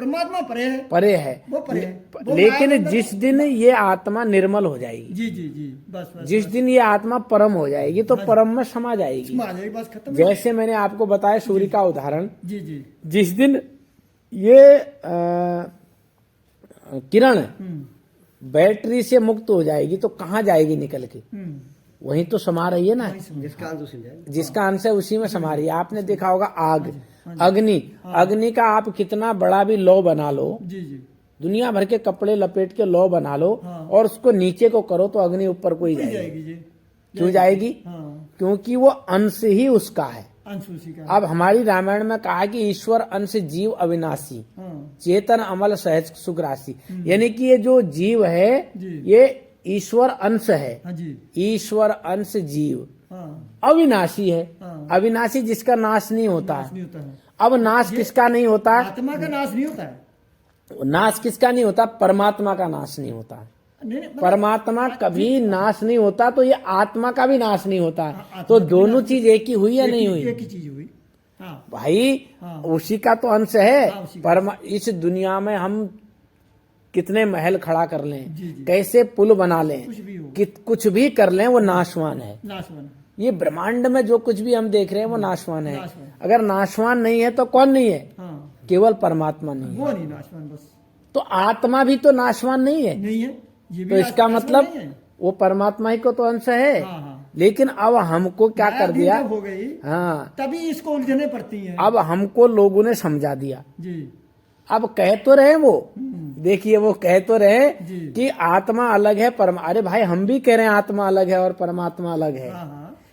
परमात्मा परे है वो परे है। वो लेकिन जिस दिन ये आत्मा निर्मल हो जाएगी, जी जी जी, बस बस जिस दिन ये आत्मा परम हो जाएगी तो परम में समा जाएगी। आ जाएगी, बस खत्म। जैसे मैंने आपको बताया सूर्य का उदाहरण, जी जी, जिस दिन ये किरण बैटरी से मुक्त हो जाएगी तो कहाँ जाएगी निकल के? वहीं तो समा रही है ना, जिसका अंश है उसी में समा रही है। आपने देखा होगा आग, अग्नि, अग्नि का आप कितना बड़ा भी लौ बना लो, जी जी, दुनिया भर के कपड़े लपेट के लौ बना लो और उसको नीचे को करो तो अग्नि ऊपर को ही जाएगी। जी, क्यों जाएगी? क्योंकि वो अंश ही उसका है। अंश उसी का। अब हमारी रामायण में कहा कि ईश्वर अंश जीव अविनाशी, चेतन अमल सहज सुख राशि, यानी कि ये जो जीव है ये ईश्वर अंश है। ईश्वर अंश जीव अविनाशी है, अविनाशी जिसका नाश नहीं होता है। अब नाश किसका नहीं होता? आत्मा का नाश नहीं होता है। नाश किसका नहीं होता? परमात्मा का नाश नहीं होता है। परमात्मा कभी नाश नहीं होता तो ये आत्मा का भी नाश नहीं होता। तो दोनों चीज एक ही हुई या नहीं हुई? एक ही चीज हुई भाई, उसी का तो अंश है। इस दुनिया में हम कितने महल खड़ा कर लें, कैसे पुल बना लें, कुछ भी कर लें, वो नाशवान है। ये ब्रह्मांड में जो कुछ भी हम देख रहे हैं वो नाशवान है। अगर नाशवान नहीं है तो कौन नहीं है? केवल परमात्मा नहीं है। वो नहीं नाशवान, बस। तो आत्मा भी तो नाशवान नहीं है। ये भी तो इसका मतलब वो परमात्मा ही को तो अंश है। लेकिन अब हमको क्या कर दिया? हो गई, हाँ, तभी इसको उलझने पड़ती हैं। अब हमको लोगों ने समझा दिया जी। अब कह तो रहे वो, देखिए वो कह तो रहे कि आत्मा अलग है अरे भाई, हम भी कह रहे हैं आत्मा अलग है और परमात्मा अलग है।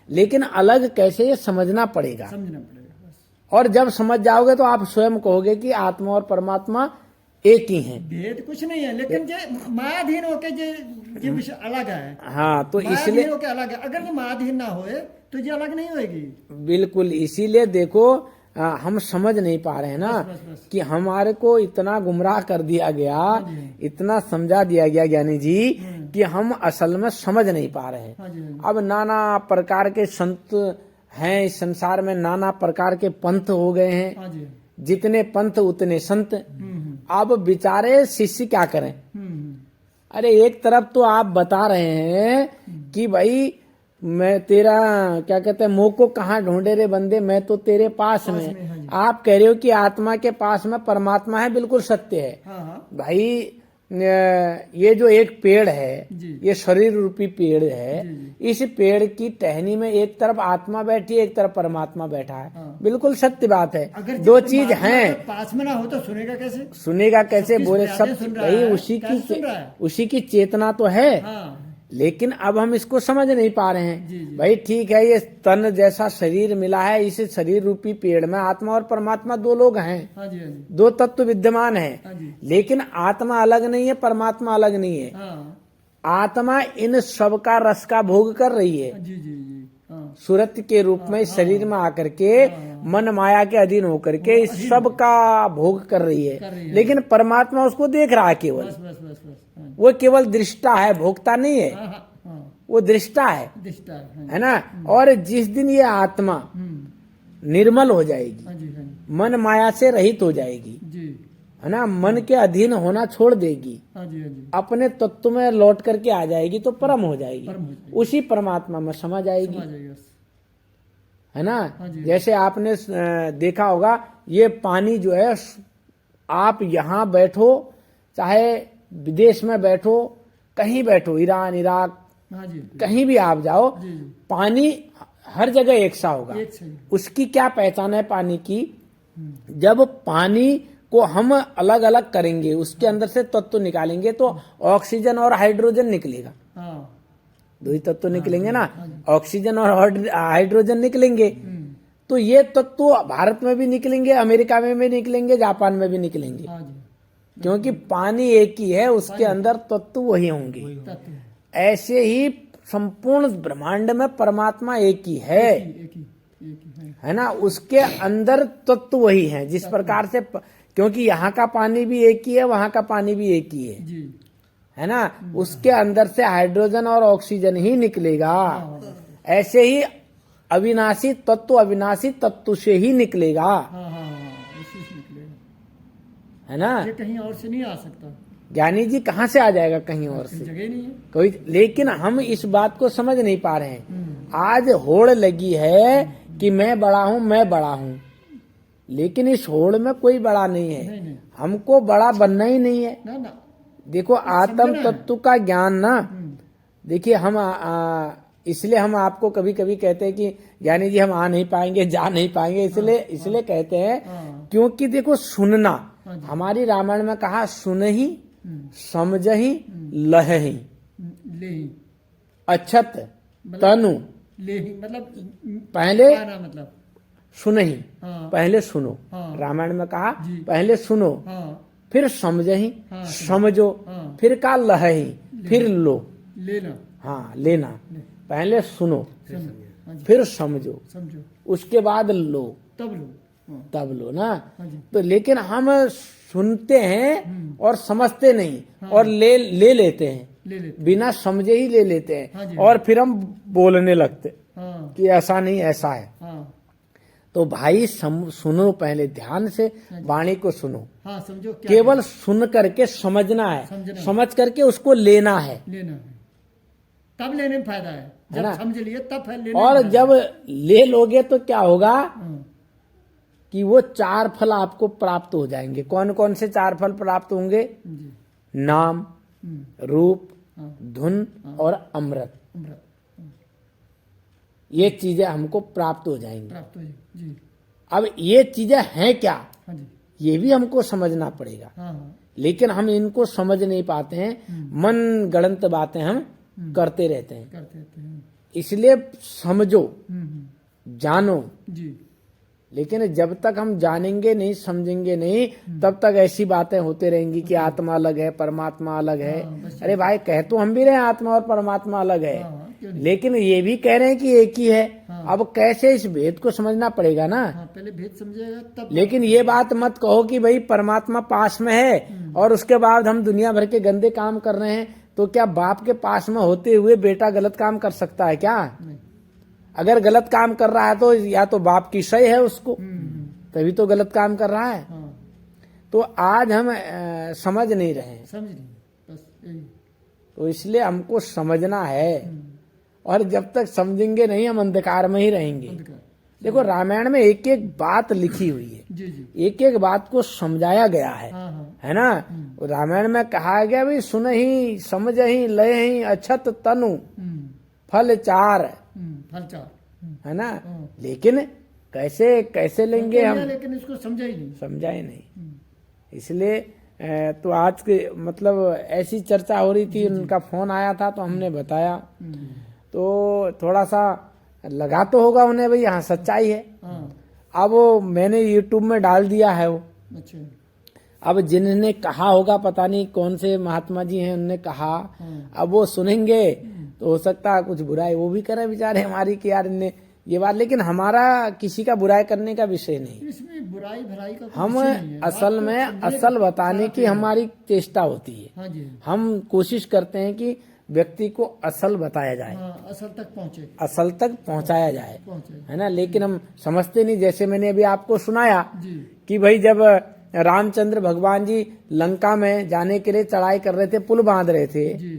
लेकिन अलग कैसे, ये समझना पड़ेगा। बस। और जब समझ जाओगे तो आप स्वयं कहोगे कि आत्मा और परमात्मा एक ही हैं। भेद कुछ नहीं है, लेकिन जे मायाधीन होके जे विषय अलग है। हाँ, तो इसलिए अलग है। अगर ये मायाधीन ना होए तो ये अलग नहीं होगी। बिल्कुल, इसीलिए देखो हम समझ नहीं पा रहे हैं ना। बस। कि हमारे को इतना गुमराह कर दिया गया, इतना समझा दिया गया ज्ञानी जी कि हम असल में समझ नहीं पा रहे हैं। अब नाना प्रकार के संत हैं इस संसार में, नाना प्रकार के पंथ हो गए हैं। जितने पंथ उतने संत। अब बेचारे शिष्य क्या करें? अरे एक तरफ तो आप बता रहे हैं कि भाई मैं तेरा क्या कहते हैं, मोह को कहाँ ढूंढे रे बंदे, मैं तो तेरे पास में। आप कह रहे हो कि आत्मा के पास में परमात्मा है, बिल्कुल सत्य है। भाई ये जो एक पेड़ है, ये शरीर रूपी पेड़ है, इस पेड़ की टहनी में एक तरफ आत्मा बैठी है, एक तरफ परमात्मा बैठा है। बिल्कुल सत्य बात है। दो चीज हैं। पास में ना हो तो सुनेगा कैसे? सुनेगा कैसे? बोले सब भाई उसी की चेतना तो है। लेकिन अब हम इसको समझ नहीं पा रहे हैं। भाई ठीक है, ये तन जैसा शरीर मिला है, इस शरीर रूपी पेड़ में आत्मा और परमात्मा दो लोग हैं। दो तत्व विद्यमान हैं। लेकिन आत्मा अलग नहीं है, परमात्मा अलग नहीं है। आत्मा इन सब का रस का भोग कर रही है। सूरत के रूप में इस शरीर में आकर के मन माया के अधीन होकर के इस सब का भोग कर रही है। लेकिन परमात्मा उसको देख रहा है केवल। वो केवल दृष्टा है, भोक्ता नहीं है। वो दृष्टा है ना। और जिस दिन ये आत्मा निर्मल हो जाएगी, मन माया से रहित हो जाएगी, है ना, मन के अधीन होना छोड़ देगी, अपने तत्व में लौट करके आ जाएगी तो परम हो जाएगी। उसी परमात्मा में समा जाएगी, है ना। जैसे आपने देखा होगा, ये पानी जो है, आप यहाँ बैठो चाहे विदेश में बैठो, कहीं बैठो, ईरान इराक कहीं भी आप जाओ, पानी हर जगह एक सा होगा। उसकी क्या पहचान है पानी की? जब पानी को हम अलग अलग करेंगे, उसके अंदर से तत्व निकालेंगे तो ऑक्सीजन और हाइड्रोजन निकलेगा। दो ही तत्व निकलेंगे ना, ऑक्सीजन और हाइड्रोजन निकलेंगे। तो ये तत्व भारत में भी निकलेंगे, अमेरिका में भी निकलेंगे, जापान में भी निकलेंगे, क्योंकि पानी एक ही है, उसके अंदर तत्व वही होंगे। ऐसे ही संपूर्ण ब्रह्मांड में परमात्मा एक ही है ना। उसके अंदर तत्व वही है। जिस प्रकार से, क्योंकि यहाँ का पानी भी एक ही है, वहां का पानी भी एक ही है ना। उसके अंदर से हाइड्रोजन और ऑक्सीजन ही निकलेगा। ऐसे ही अविनाशी तत्व अविनाशी तत्व से ही निकलेगा, है ना। ये कहीं और से नहीं आ सकता, ज्ञानी जी कहाँ से आ जाएगा कहीं और से, जगह नहीं है कोई। लेकिन हम इस बात को समझ नहीं पा रहे हैं। आज होड़ लगी है कि मैं बड़ा हूँ, मैं बड़ा हूँ, लेकिन इस होड़ में कोई बड़ा नहीं है। नहीं। हमको बड़ा बनना ही नहीं है। ना देखो आत्म तत्व का ज्ञान ना, देखिए हम इसलिए हम आपको कभी कभी कहते हैं कि ज्ञानी जी हम आ नहीं पाएंगे, जा नहीं पाएंगे, इसलिए कहते हैं क्योंकि देखो सुनना, हमारी रामायण में कहा सुन ही समझ ही लह ही ले ही अच्छत तनु, ले ही मतलब पहले मतलब सुन ही, हाँ। पहले सुनो। हाँ। रामायण में कहा पहले सुनो, हाँ। फिर समझ ही, हाँ, समझो, हाँ। फिर का लह ही, फिर लो, लेना, हाँ लेना। पहले सुनो, हाँ जी, फिर समझो, समझो, उसके बाद लो, तब लो, हाँ, तब लो ना। हाँ जी, तो लेकिन हम सुनते हैं और समझते नहीं, और ले लेते हैं, ले लेते, बिना समझे ही ले लेते हैं। हाँ जी, और फिर हम बोलने लगते हाँ, कि ऐसा नहीं ऐसा है। हाँ, तो भाई सुनो, पहले ध्यान से वाणी को सुनो। हाँ, समझो क्या केवल सुन करके समझना है, समझना है। समझ करके उसको लेना है, लेना है, तब लेने में फायदा है। है ना? जब समझ लिए तब फिर लेने और में फायदा जब ले लोगे तो क्या होगा है। हाँ, कि वो 4 फल आपको प्राप्त हो जाएंगे। कौन कौन से 4 फल प्राप्त होंगे? जी, नाम, रूप, हाँ, धुन और अमृत। अमृत ये चीजें हमको प्राप्त हो जाएंगी। प्राप्त हो जाए। जी, अब ये चीजें हैं क्या, हाँ जी, ये भी हमको समझना पड़ेगा। हाँ, हाँ, लेकिन हम इनको समझ नहीं पाते हैं, मन गणंत बातें हम करते रहते हैं। करते रहते हैं। इसलिए समझो, जानो। जी, लेकिन जब तक हम जानेंगे नहीं, समझेंगे नहीं, तब तक ऐसी बातें होते रहेंगी कि आत्मा अलग है, परमात्मा अलग है। बस अरे भाई, कह तो हम भी रहे हैं आत्मा और परमात्मा अलग है, हाँ, क्यों नहीं? लेकिन ये भी कह रहे हैं कि एक ही है। अब कैसे इस भेद को समझना पड़ेगा ना। हाँ, पहले भेद समझेगा तब। लेकिन ये बात मत कहो कि भाई परमात्मा पास में है और उसके बाद हम दुनिया भर के गंदे काम कर रहे हैं। तो क्या बाप के पास में होते हुए बेटा गलत काम कर सकता है क्या? नहीं। अगर गलत काम कर रहा है तो या तो बाप की सही है उसको, तभी तो गलत काम कर रहा है। हाँ, तो आज हम समझ नहीं रहे हैं, समझ नहीं, बस यही। तो इसलिए हमको समझना है। और जब तक समझेंगे नहीं, हम अंधकार में ही रहेंगे। अंधकार। देखो रामायण में एक एक बात लिखी हुई है, जी, जी, एक एक बात को समझाया गया है, हाँ, हाँ, है ना। रामायण में कहा गया भाई सुन ही समझ ही लय ही अच्छत तनु फल 4, फल 4, है ना। लेकिन कैसे कैसे लेंगे हम, लेकिन इसको समझा ही नहीं। समझा ही नहीं। इसलिए तो आज के मतलब ऐसी चर्चा हो रही थी, उनका फोन आया था तो हमने बताया, तो थोड़ा सा लगा तो होगा उन्हें भाई हाँ सच्चाई है। हाँ, अब वो मैंने यूट्यूब में डाल दिया है वो। अच्छा, अब जिन्होंने कहा होगा, पता नहीं कौन से महात्मा जी हैं, उनने कहा, अब वो सुनेंगे तो हो सकता है कुछ बुराई वो भी करे बेचारे हमारी कि यार इनने ये बात। लेकिन हमारा किसी का बुराई करने का विषय नहीं, इसमें बुराई भलाई का कोई हम विषय नहीं है। असल में असल बताने की हमारी चेष्टा होती है। हाँ जी, हम कोशिश करते हैं कि व्यक्ति को असल बताया जाए, हाँ, असल तक पहुँचे, असल तक पहुंचाया जाए, पहुँचे। है ना। लेकिन हम समझते नहीं। जैसे मैंने अभी आपको सुनाया जी, कि भाई जब रामचंद्र भगवान जी लंका में जाने के लिए चढ़ाई कर रहे थे, पुल बांध रहे थे, जी,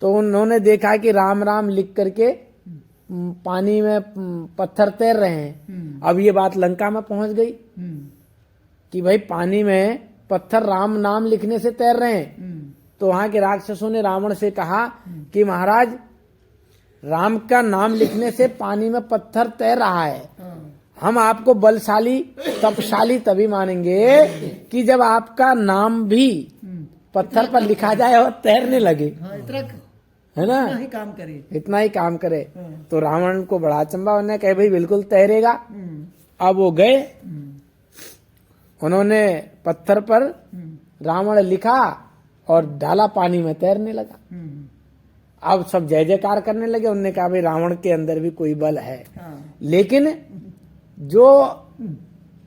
तो उन्होंने देखा कि राम राम लिख करके पानी में पत्थर तैर रहे हैं। अब ये बात लंका में पहुंच गई कि भाई पानी में पत्थर राम नाम लिखने से तैर रहे हैं। तो वहां के राक्षसों ने रावण से कहा कि महाराज राम का नाम लिखने से पानी में पत्थर तैर रहा है, हम आपको बलशाली तपशाली तभी मानेंगे कि जब आपका नाम भी पत्थर पर लिखा जाए और तैरने लगे, हाँ, इतना है ना, ही काम करे। इतना ही काम करे। तो रावण को बड़ा अचंभा, उन्होंने कहा भाई बिल्कुल तैरेगा। अब वो गए, उन्होंने पत्थर पर रावण लिखा और डाला, पानी में तैरने लगा। अब सब जय जयकार करने लगे। उन्होंने कहा भाई रावण के अंदर भी कोई बल है। लेकिन जो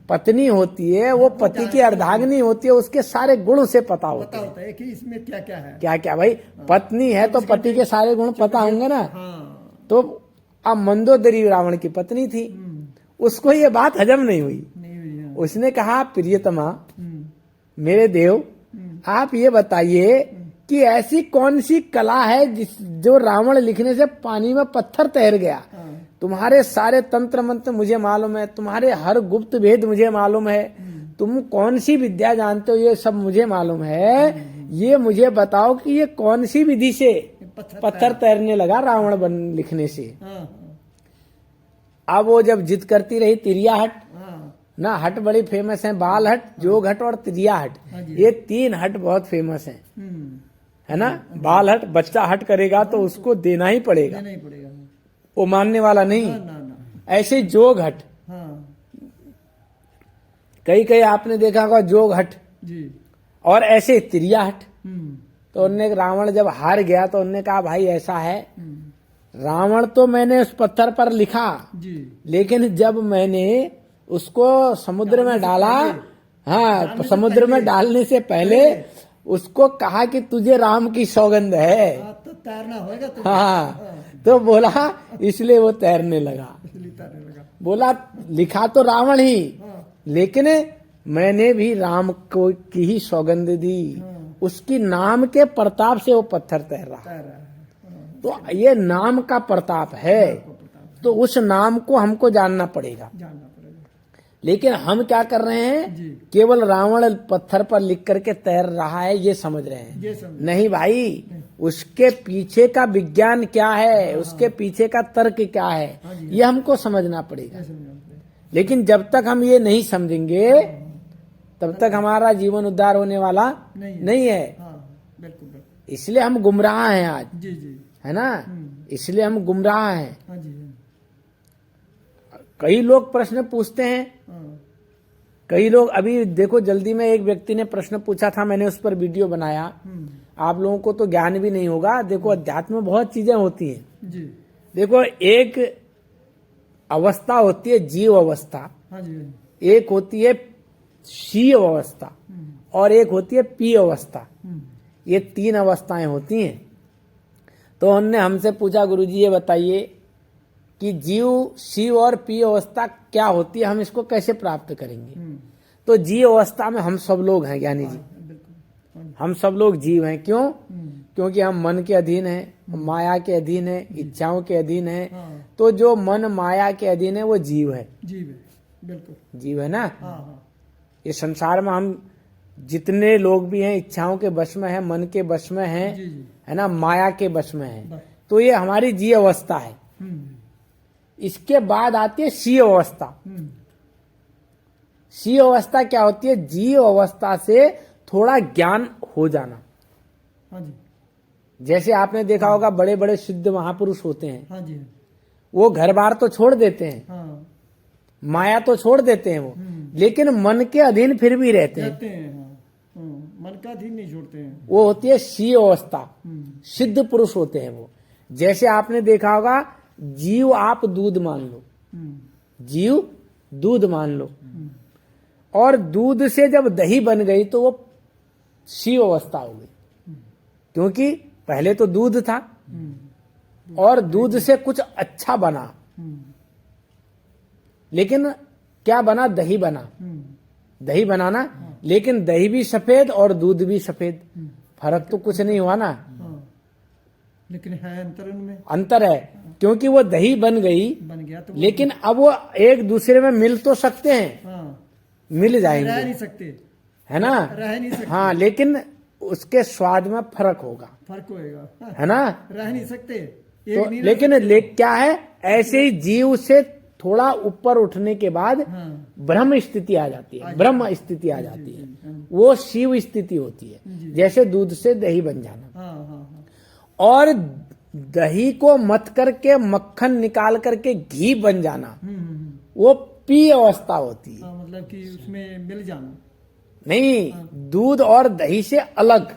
पत्नी होती है वो पति की अर्धांगिनी होती है, उसके सारे गुण उसे पता होते हैं कि इसमें क्या क्या है। क्या क्या भाई, पत्नी है तो पति के सारे गुण पता होंगे ना। तो अब मंदोदरी रावण की पत्नी थी, उसको ये बात हजम नहीं हुई। उसने कहा प्रियतमा मेरे देव, आप ये बताइए कि ऐसी कौन सी कला है जो रावण लिखने से पानी में पत्थर तैर गया। तुम्हारे सारे तंत्र मंत्र मुझे मालूम है, तुम्हारे हर गुप्त भेद मुझे मालूम है, तुम कौन सी विद्या जानते हो ये सब मुझे मालूम है। ये मुझे बताओ कि ये कौन सी विधि से पत्थर तैरने लगा रावण बन लिखने से। अब वो जब जिद करती रही तिरिया हट ना, हट बड़ी फेमस है, बाल हट, जोग हट और तिरिया हट, ये 3 हट बहुत फेमस हैं, है ना। बाल हट, बच्चा हट करेगा तो उसको देना ही पड़ेगा, वो मानने वाला नहीं। ऐसे जोग हट, कई आपने देखा होगा जोग हट जी, और ऐसे तिरिया हट। तो उनने रावण जब हार गया तो उनने कहा भाई ऐसा है, रावण तो मैंने उस पत्थर पर लिखा जी, लेकिन जब मैंने उसको समुद्र में डाला, हाँ समुद्र में डालने से पहले उसको कहा कि तुझे राम की सौगंध है, तो तैरना होगा। हाँ तो बोला, इसलिए वो तैरने लगा। बोला लिखा तो रावण ही, लेकिन मैंने भी राम को की ही सौगंध दी, उसकी नाम के प्रताप से वो पत्थर तैर रहा है। तो ये नाम का प्रताप है, तो उस नाम को हमको जानना पड़ेगा। लेकिन हम क्या कर रहे हैं, केवल रावण पत्थर पर लिख करके तैर रहा है ये समझ रहे हैं। नहीं भाई, उसके पीछे का विज्ञान क्या है, उसके पीछे का तर्क क्या है, ये हमको समझना पड़ेगा। लेकिन जब तक हम ये नहीं समझेंगे तब तक हमारा जीवन उद्धार होने वाला नहीं है। इसलिए हम गुमराह हैं आज, है ना, इसलिए हम गुमराह हैं। कई लोग प्रश्न पूछते हैं, कई लोग, अभी देखो जल्दी में एक व्यक्ति ने प्रश्न पूछा था, मैंने उस पर वीडियो बनाया। आप लोगों को तो ज्ञान भी नहीं होगा। देखो अध्यात्म में बहुत चीजें होती हैं जी। देखो एक अवस्था होती है जीव अवस्था, एक होती है शी अवस्था और एक होती है पी अवस्था। ये 3 अवस्थाएं होती हैं। तो उन्होंने हमसे पूछा गुरुजी ये बताइए कि जीव शिव और पी अवस्था क्या होती है, हम इसको कैसे प्राप्त करेंगे। तो जीव अवस्था में हम सब लोग हैं ज्ञानी जी, हम सब लोग जीव हैं। क्यों? क्योंकि हम मन के अधीन हैं, माया के अधीन है, इच्छाओं के अधीन है। तो जो मन माया के अधीन है वो जीव है, बिल्कुल जीव है ना। ये संसार में हम जितने लोग भी हैं इच्छाओं के वश में है, मन के वश में है ना, माया के वश में है। तो ये हमारी जीव अवस्था है। इसके बाद आती है शी अवस्था। शी अवस्था क्या होती है? जीव अवस्था से थोड़ा ज्ञान हो जाना। जैसे आपने देखा होगा बड़े बड़े सिद्ध महापुरुष होते हैं, वो घर बार तो छोड़ देते हैं, माया तो छोड़ देते हैं वो, लेकिन मन के अधीन फिर भी रहते हैं। मन का अधीन नहीं छोड़ते हैं। वो होती है शी अवस्था, सिद्ध पुरुष होते हैं वो। जैसे आपने देखा होगा जीव आप दूध मान लो, जीव दूध मान लो, और दूध से जब दही बन गई तो वो शी अवस्था हो गई, क्योंकि पहले तो दूध था और दूध से कुछ अच्छा बना, लेकिन क्या बना? दही बना। दही बनाना, लेकिन दही भी सफेद और दूध भी सफेद, फर्क तो कुछ नहीं हुआ ना। लेकिन है अंतर, उनमें अंतर है, क्योंकि वो दही बन गया तो लेकिन अब वो एक दूसरे में मिल तो सकते हैं, मिल जाएंगे, रह नहीं सकते, है ना, रह नहीं सकते। हाँ, लेकिन उसके स्वाद में फर्क होगा, है ना, रह नहीं सकते तो। लेकिन क्या है, ऐसे ही जीव से थोड़ा ऊपर उठने के बाद ब्रह्म स्थिति आ जाती है, ब्रह्म स्थिति आ जाती है, वो शिव स्थिति होती है। जैसे दूध से दही बन जाना, और दही को मथ करके मक्खन निकाल करके घी बन जाना, वो पी अवस्था होती है। मतलब कि उसमें मिल जाना नहीं, दूध और दही से अलग।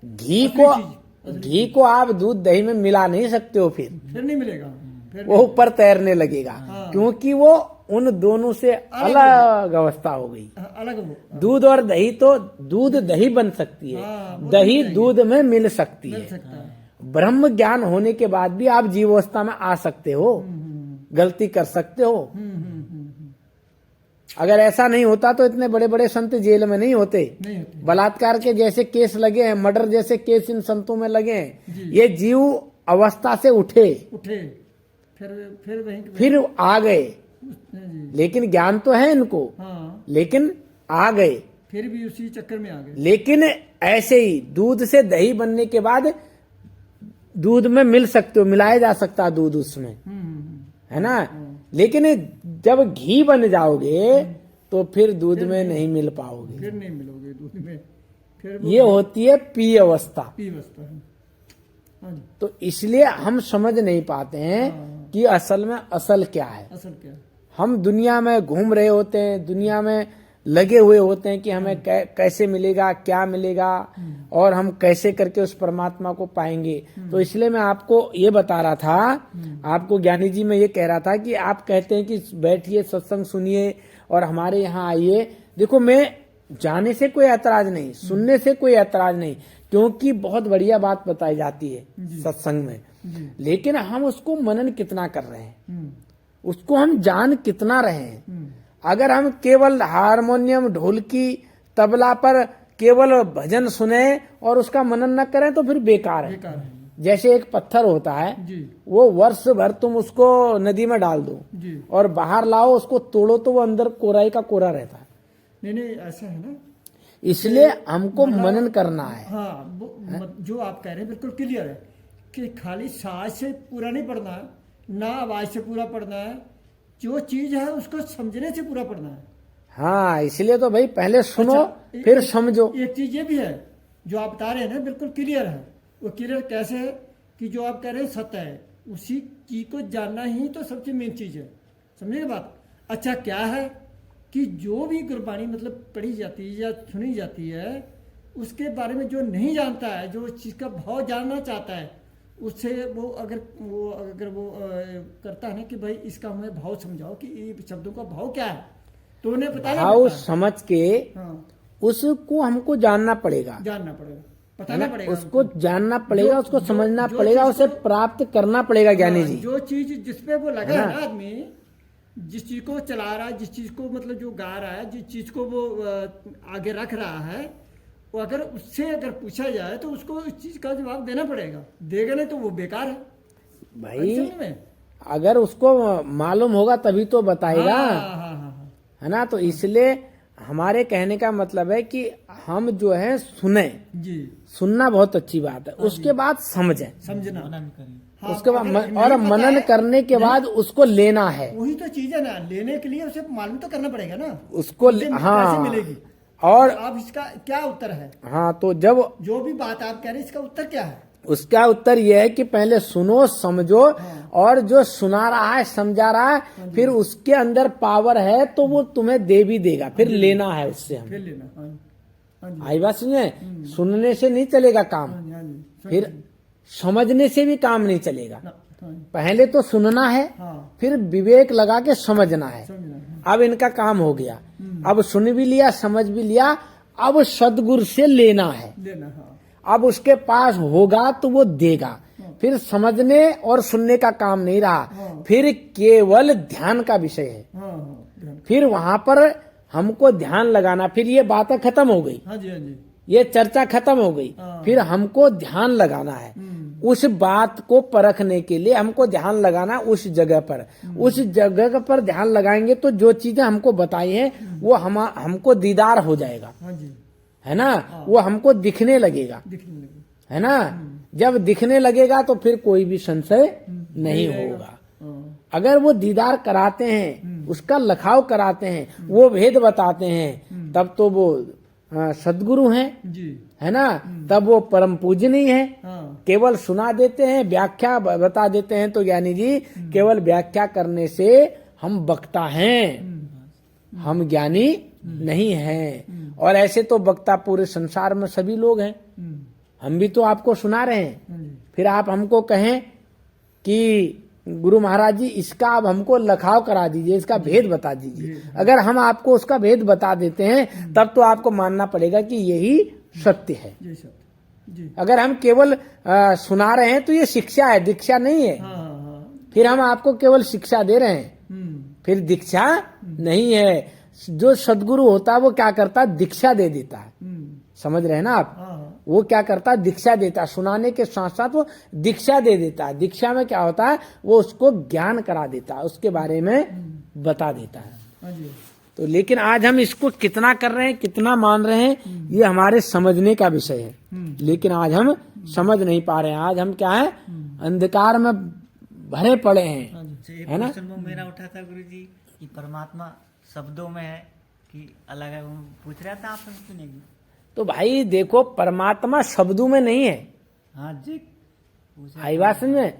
घी को आप दूध दही में मिला नहीं सकते हो, फिर नहीं मिलेगा, वो ऊपर तैरने लगेगा, क्योंकि वो उन दोनों से अलग अवस्था हो गई, अलग। दूध और दही तो दूध दही बन सकती है, दही दूध में मिल सकती है। ब्रह्म ज्ञान होने के बाद भी आप जीवावस्था में आ सकते हो, गलती कर सकते हो। अगर ऐसा नहीं होता तो इतने बड़े बड़े संत जेल में नहीं होते। नहीं होते। बलात्कार के जैसे केस लगे हैं, मर्डर जैसे केस इन संतों में लगे हैं। ये जीव अवस्था से उठे, फिर वहीं फिर आ गए, जी। लेकिन ज्ञान तो है इनको, हाँ, लेकिन आ गए, फिर भी उसी चक्कर में आ गए। लेकिन ऐसे ही दूध से दही बनने के बाद दूध में मिल सकते हो, मिलाया जा सकता है दूध उसमें, है ना। लेकिन जब घी बन जाओगे तो फिर दूध में नहीं मिल पाओगे, फिर नहीं मिलोगे दूध में, फिर ये होती है पी अवस्था। पी अवस्था है। हाँ जी। तो इसलिए हम समझ नहीं पाते हैं कि असल में असल क्या है। असल क्या है? हम दुनिया में घूम रहे होते हैं, दुनिया में लगे हुए होते हैं कि हमें कैसे मिलेगा, क्या मिलेगा, और हम कैसे करके उस परमात्मा को पाएंगे। तो इसलिए मैं आपको ये बता रहा था, आपको ज्ञानी जी मैं ये कह रहा था कि आप कहते हैं कि बैठिए, सत्संग सुनिए और हमारे यहाँ आइए। देखो, मैं जाने से कोई ऐतराज नहीं, सुनने से कोई ऐतराज नहीं, क्योंकि बहुत बढ़िया बात बताई जाती है सत्संग में, लेकिन हम उसको मनन कितना कर रहे हैं, उसको हम जान कितना रहे हैं। अगर हम केवल हारमोनियम, ढोलकी, तबला पर केवल भजन सुने और उसका मनन न करें तो फिर बेकार है। जैसे एक पत्थर होता है जी। वो वर्ष भर तुम उसको नदी में डाल दो जी। और बाहर लाओ, उसको तोड़ो तो वो अंदर कोराई का कोरा रहता है। नहीं, ऐसा है ना, इसलिए हमको मनन करना है। हाँ, जो आप कह रहे हैं बिल्कुल क्लियर है कि खाली सांस से पूरा नहीं पढ़ना है, ना आवाज से पूरा पढ़ना है, जो चीज है उसको समझने से पूरा पढ़ना है। हाँ, इसलिए तो भाई पहले सुनो, अच्छा, फिर समझो। एक चीज ये भी है जो आप बता रहे हैं ना, बिल्कुल क्लियर है। वो क्लियर कैसे है कि जो आप कह रहे हैं सत्य है, उसी चीज को जानना ही तो सबसे मेन चीज है। समझिए बात। अच्छा, क्या है कि जो भी गुरबाणी मतलब पढ़ी जाती है या सुनी जाती है, उसके बारे में जो नहीं जानता है, जो चीज का भाव जानना चाहता है, उससे वो अगर वो करता है ना कि भाई इसका हमें भाव समझाओ कि ये शब्दों का भाव क्या है, तो उन्हें बताना भाव पड़ता है। समझ के उसको हमको जानना पड़ेगा, बताना पड़ेगा, उसको जानना पड़ेगा, उसको समझना पड़ेगा, उसे प्राप्त करना पड़ेगा। ज्ञानी जी, जो चीज जिसपे वो लगा है ना, आदमी जिस चीज को चला रहा है, जिस चीज को मतलब जो गा रहा है, जिस चीज को वो आगे रख रहा है, वो अगर उससे अगर पूछा जाए तो उसको उस चीज का जवाब देना पड़ेगा। देगा नहीं तो वो बेकार है भाई। अगर उसको मालूम होगा तभी तो बताएगा। है ना। तो इसलिए हमारे कहने का मतलब है कि हम जो है सुने जी, सुनना बहुत अच्छी बात है, उसके बाद समझें, समझना, उसके बाद और मनन करने के बाद उसको लेना है। वही तो चीज है ना, लेने के लिए उसे मालूम तो करना पड़ेगा ना उसको। हाँ, मिलेगी। और अब इसका क्या उत्तर है? हाँ, तो जब जो भी बात आप कह रहे हैं, इसका उत्तर क्या है? उसका उत्तर यह है कि पहले सुनो, समझो, और जो सुना रहा है, समझा रहा है, फिर उसके अंदर पावर है तो वो तुम्हें दे भी देगा, फिर लेना है उससे। हम फिर लेना। आई बात सुने, सुनने से नहीं चलेगा काम, फिर समझने से भी काम नहीं चलेगा। पहले तो सुनना है, फिर विवेक लगा के समझना है। अब इनका काम हो गया, अब सुन भी लिया, समझ भी लिया, अब सदगुरु से लेना है। अब उसके पास होगा तो वो देगा। फिर समझने और सुनने का काम नहीं रहा, फिर केवल ध्यान का विषय है। फिर वहां पर हमको ध्यान लगाना, फिर ये बातें खत्म हो गई, ये चर्चा खत्म हो गई, फिर हमको ध्यान लगाना है। उस बात को परखने के लिए हमको ध्यान लगाना उस जगह पर। उस जगह पर ध्यान लगाएंगे तो जो चीजें हमको बताई हैं वो हमको दीदार हो जाएगा, है ना। वो हमको दिखने लगेगा, है ना। जब दिखने लगेगा तो फिर कोई भी संशय नहीं होगा। अगर वो दीदार कराते हैं, उसका लखाव कराते हैं, वो भेद बताते हैं, तब तो वो सदगुरु हैं, है ना। तब वो परम पूजनीय है। केवल सुना देते हैं, व्याख्या बता देते हैं तो ज्ञानी जी केवल व्याख्या करने से हम वक्ता हैं, हम ज्ञानी नहीं हैं। और ऐसे तो वक्ता पूरे संसार में सभी लोग हैं। हम भी तो आपको सुना रहे हैं, फिर आप हमको कहें कि गुरु महाराज जी इसका आप हमको लखाव करा दीजिए, इसका भेद बता दीजिए। अगर हम आपको उसका भेद बता देते हैं तब तो आपको मानना पड़ेगा कि यही सत्य है। अगर हम केवल सुना रहे हैं तो ये शिक्षा है, दीक्षा नहीं है। फिर हम आपको केवल शिक्षा दे रहे हैं, फिर दीक्षा नहीं है। जो सदगुरु होता है वो क्या करता है, दीक्षा दे देता है। समझ रहे हैं ना आप? हाँ। वो क्या करता है, दीक्षा देता है, सुनाने के साथ साथ वो दीक्षा दे देता है। दीक्षा में क्या होता है, वो उसको ज्ञान करा देता है, उसके बारे में बता देता है। हाँ जी। तो लेकिन आज हम इसको कितना कर रहे हैं, कितना मान रहे हैं, ये हमारे समझने का विषय है। लेकिन आज हम समझ नहीं पा रहे हैं। आज हम क्या है, अंधकार में भरे पड़े हैं, है ना? प्रश्न मेरा उठा था गुरुजी कि परमात्मा शब्दों में है कि अलग है, वो पूछ रहा था, आप सुनेगी। तो भाई देखो, परमात्मा शब्दों में नहीं है। हाँ जी, आई बात समझ में?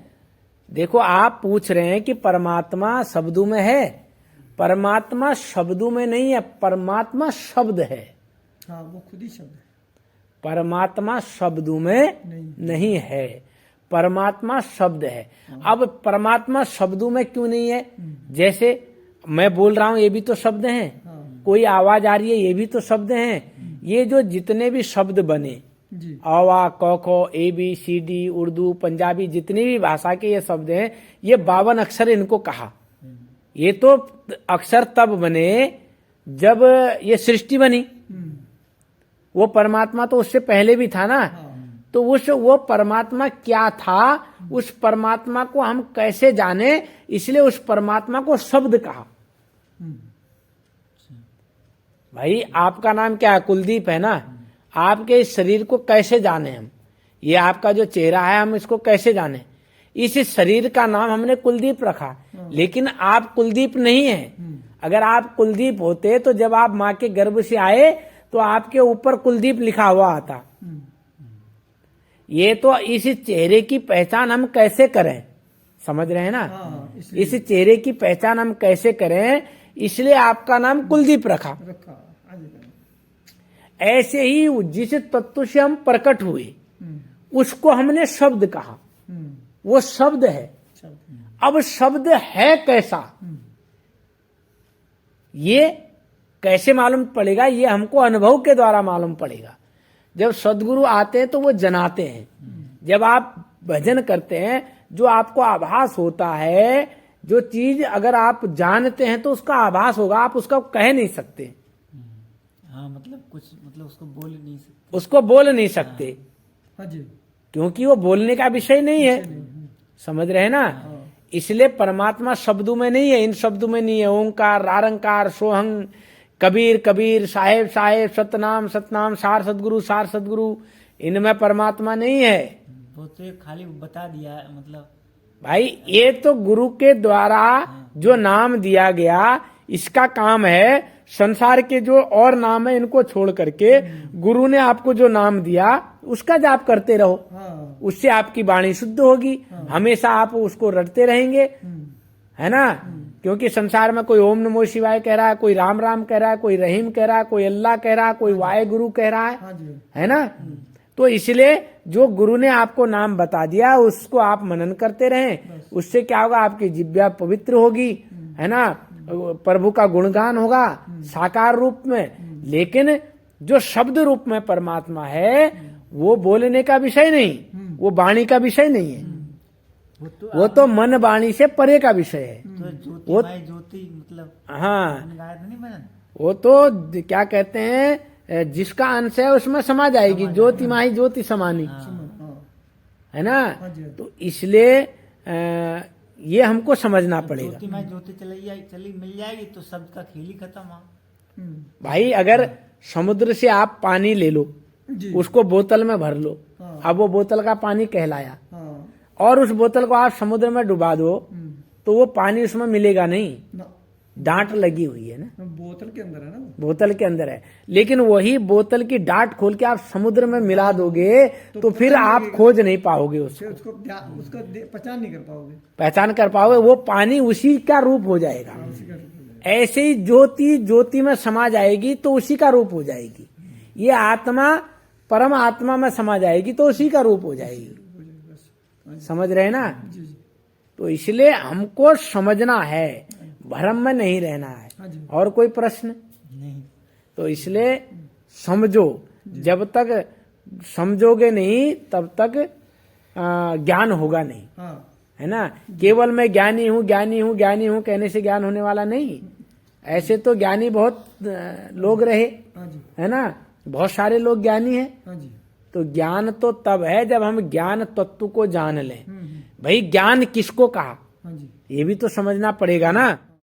देखो, आप पूछ रहे हैं कि परमात्मा शब्दों में है। परमात्मा शब्दों में नहीं है, परमात्मा शब्द है। हाँ, वो खुद ही शब्द है। परमात्मा शब्दों में नहीं है, परमात्मा शब्द है। अब परमात्मा शब्दों में क्यों नहीं है? जैसे मैं बोल रहा हूं, ये भी तो शब्द हैं। कोई आवाज आ रही है, ये भी तो शब्द हैं। ये जो जितने भी शब्द बने, अवा, क, ख, ए, बी, सी, डी, उर्दू, पंजाबी, जितनी भी भाषा के ये शब्द हैं, ये 52 अक्षर इनको कहा। ये तो अक्षर तब बने जब ये सृष्टि बनी। वो परमात्मा तो उससे पहले भी था ना। तो वो परमात्मा क्या था, उस परमात्मा को हम कैसे जाने, इसलिए उस परमात्मा को शब्द कहा। भाई आपका नाम क्या है, कुलदीप है ना? आपके इस शरीर को कैसे जाने हम? ये आपका जो चेहरा है, हम इसको कैसे जाने? इस शरीर का नाम हमने कुलदीप रखा, लेकिन आप कुलदीप नहीं हैं। अगर आप कुलदीप होते तो जब आप माँ के गर्भ से आए तो आपके ऊपर कुलदीप लिखा हुआ आता। ये तो इस चेहरे की पहचान हम कैसे करें, समझ रहे हैं ना? इस चेहरे की पहचान हम कैसे करें, इसलिए आपका नाम कुलदीप रखा। ऐसे ही जिस तत्व से हम प्रकट हुए उसको हमने शब्द कहा। वो शब्द है। अब शब्द है कैसा, ये कैसे मालूम पड़ेगा? ये हमको अनुभव के द्वारा मालूम पड़ेगा। जब सदगुरु आते हैं तो वो जनाते हैं। जब आप भजन करते हैं, जो आपको आभास होता है, जो चीज अगर आप जानते हैं तो उसका आभास होगा, आप उसका कह नहीं सकते। हाँ, मतलब उसको बोल नहीं सकते। उसको बोल नहीं सकते। हाँ जी। क्योंकि वो बोलने का विषय नहीं है। समझ रहे हैं ना? इसलिए परमात्मा शब्दों में नहीं है, इन शब्दों में नहीं है। ओंकार, रारंकार, सोहंग, कबीर कबीर, साहेब साहेब, सतनाम सतनाम, सार सदगुरु सार सदगुरु, इनमें परमात्मा नहीं है। वो तो खाली बता दिया, मतलब भाई ये तो गुरु के द्वारा जो नाम दिया गया, इसका काम है संसार के जो और नाम है इनको छोड़ करके गुरु ने आपको जो नाम दिया उसका जाप करते रहो। उससे आपकी वाणी शुद्ध होगी। हमेशा आप उसको रटते रहेंगे, है ना? क्योंकि संसार में कोई ओम नमो शिवाय कह रहा है, कोई राम राम कह रहा है, कोई रहीम कह रहा है, कोई अल्लाह कह रहा है, कोई वाहे गुरु कह रहा है ना? तो इसलिए जो गुरु ने आपको नाम बता दिया उसको आप मनन करते रहें। उससे क्या होगा, आपकी जिह्वा पवित्र होगी, है ना? प्रभु का गुणगान होगा साकार रूप में। लेकिन जो शब्द रूप में परमात्मा है वो बोलने का विषय नहीं, वो वाणी का विषय नहीं है। वो तो मन वाणी से परे का विषय है। वो ज्योति मतलब, हाँ, नहीं बना। वो तो क्या कहते हैं, जिसका अंश है उसमें समा जाएगी। ज्योति माही ज्योति समानी, है ना? तो इसलिए ये हमको समझना पड़ेगा। ज्योति माही ज्योति चली मिल जाएगी तो शब्द का खेल ही खत्म। भाई अगर समुद्र से आप पानी ले लो, उसको बोतल में भर लो, अब वो बोतल का पानी कहलाया, और उस बोतल को आप समुद्र में डुबा दो तो वो पानी उसमें मिलेगा नहीं, डांट लगी हुई है ना, बोतल के अंदर है ना, बोतल के अंदर है। लेकिन वही बोतल की डांट खोल के आप समुद्र में मिला दोगे तो फिर आप खोज नहीं पाओगे उसको पहचान नहीं कर पाओगे, पहचान कर पाओगे। वो पानी उसी का रूप हो जाएगा। ऐसे ही ज्योति ज्योति में समा जाएगी तो उसी का रूप हो जाएगी। ये आत्मा परम आत्मा में समा जाएगी तो उसी का रूप हो जाएगी। समझ रहे ना? तो इसलिए हमको समझना है, भ्रम में नहीं रहना है। और कोई प्रश्न नहीं? तो इसलिए समझो, जब तक समझोगे नहीं तब तक ज्ञान होगा नहीं, है ना? केवल मैं ज्ञानी हूँ ज्ञानी हूँ ज्ञानी हूँ कहने से ज्ञान होने वाला नहीं। ऐसे तो ज्ञानी बहुत लोग रहे, हाँ जी, है ना, बहुत सारे लोग ज्ञानी हैं। हाँ जी, तो ज्ञान तो तब है जब हम ज्ञान तत्व को जान लें। हम्म, भाई ज्ञान किसको कहा, हाँ जी। ये भी तो समझना पड़ेगा ना।